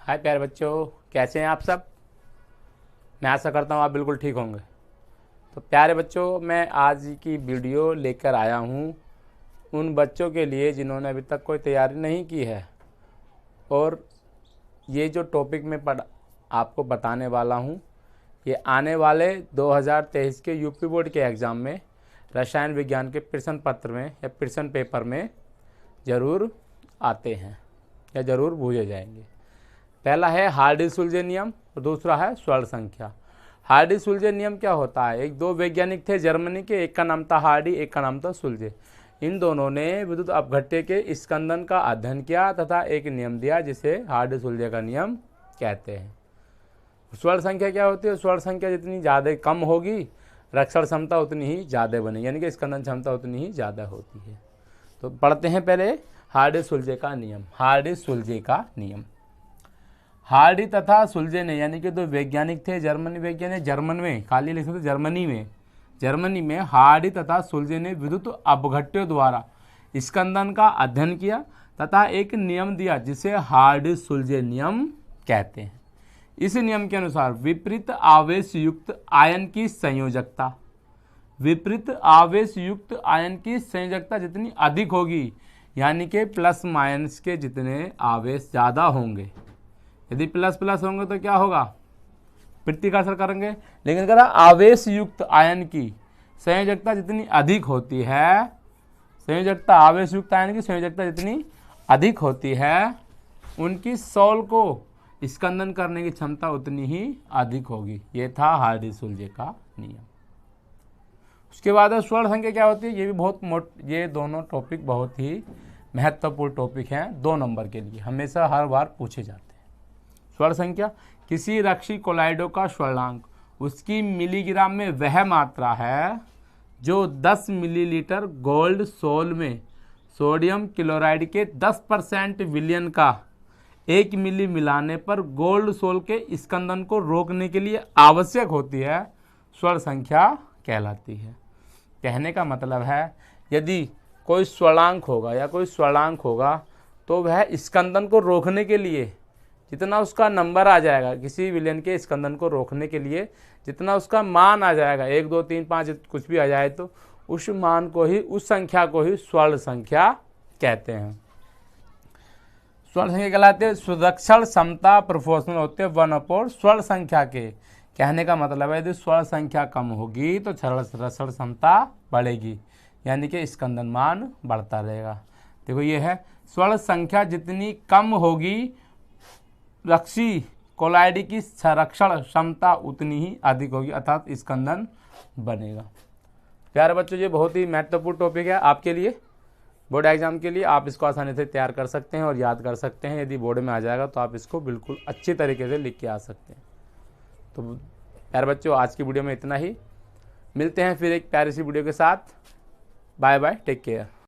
हाय प्यारे बच्चों, कैसे हैं आप सब। मैं आशा करता हूँ आप बिल्कुल ठीक होंगे। तो प्यारे बच्चों, मैं आज की वीडियो लेकर आया हूँ उन बच्चों के लिए जिन्होंने अभी तक कोई तैयारी नहीं की है। और ये जो टॉपिक मैं आपको बताने वाला हूँ, ये आने वाले 2023 के यूपी बोर्ड के एग्ज़ाम में रसायन विज्ञान के प्रश्न पत्र में या प्रश्न पेपर में ज़रूर आते हैं या ज़रूर पूछे जाएंगे। पहला है हार्डी-सुलजे नियम और दूसरा है स्वर्ण संख्या। हार्डी-सुलजे नियम क्या होता है? एक दो वैज्ञानिक थे जर्मनी के, एक का नाम था हार्डी, एक का नाम था सुलजे। इन दोनों ने विद्युत अपघट्य के स्कंदन का अध्ययन किया तथा एक नियम दिया जिसे हार्डी-सुलजे का नियम कहते हैं। स्वर्ण संख्या क्या होती है? स्वर्ण संख्या जितनी ज़्यादा कम होगी, रक्षण क्षमता उतनी ही ज़्यादा बनेगी, यानी कि स्कंदन क्षमता उतनी ही ज़्यादा होती है। तो पढ़ते हैं पहले हार्डी-सुलजे का नियम। हार्डी-सुलजे का नियम, हार्डी तथा सुलजे ने, यानी कि दो वैज्ञानिक थे, जर्मनी वैज्ञानिक, जर्मन में खाली लिख सकते, जर्मनी में हार्डी तथा सुलजे ने विद्युत अपघट्यों द्वारा स्कंदन का अध्ययन किया तथा एक नियम दिया जिसे हार्डी-सुलजे नियम कहते हैं। इस नियम के अनुसार विपरीत आवेश युक्त आयन की संयोजकता, विपरीत आवेश युक्त आयन की संयोजकता जितनी अधिक होगी, यानी कि प्लस माइनस के जितने आवेश ज़्यादा होंगे, यदि प्लस प्लस होंगे तो क्या होगा? वृत्ति का असर करेंगे। लेकिन कह आवेश युक्त आयन की संयोजकता जितनी अधिक होती है, संयोजकता आवेश युक्त आयन की संयोजकता जितनी अधिक होती है, उनकी सॉल को स्कंदन करने की क्षमता उतनी ही अधिक होगी। ये था हार्डी-सुलजे का नियम। उसके बाद स्वर्ण संख्या क्या होती है? ये भी ये दोनों टॉपिक बहुत ही महत्वपूर्ण टॉपिक हैं 2 नंबर के लिए, हमेशा हर बार पूछे जाते हैं। स्वर्ण संख्या किसी रक्षी कोलाइडो का स्वर्णांक उसकी मिलीग्राम में वह मात्रा है जो 10 मिलीलीटर गोल्ड सोल में सोडियम क्लोराइड के 10% विलयन का 1 मिली मिलाने पर गोल्ड सोल के स्कंदन को रोकने के लिए आवश्यक होती है, स्वर्ण संख्या कहलाती है। कहने का मतलब है, यदि कोई स्वर्णांक होगा या कोई स्वर्णांक होगा तो वह स्कंदन को रोकने के लिए जितना उसका नंबर आ जाएगा, किसी विलयन के स्कंदन को रोकने के लिए जितना उसका मान आ जाएगा, 1 2 3 5 कुछ भी आ जाए, तो उस मान को ही, उस संख्या को ही स्वर्ण संख्या कहते हैं। स्वर्ण संख्या कहलाते हैं सुरक्षण क्षमता प्रोपोर्शनल होते हैं 1/, स्वर्ण संख्या के। कहने का मतलब है, यदि स्वर्ण संख्या कम होगी तो रक्षण क्षमता बढ़ेगी, यानी कि स्कंदन मान बढ़ता रहेगा। देखो ये है, स्वर्ण संख्या जितनी कम होगी, रक्षी कोलाइड की संरक्षण क्षमता उतनी ही अधिक होगी, अर्थात स्कंदन बनेगा। प्यारे बच्चों, ये बहुत ही महत्वपूर्ण टॉपिक है आपके लिए, बोर्ड एग्जाम के लिए। आप इसको आसानी से तैयार कर सकते हैं और याद कर सकते हैं। यदि बोर्ड में आ जाएगा तो आप इसको बिल्कुल अच्छी तरीके से लिख के आ सकते हैं। तो प्यारे बच्चों, आज की वीडियो में इतना ही। मिलते हैं फिर एक प्यारी सी वीडियो के साथ। Bye bye, take care.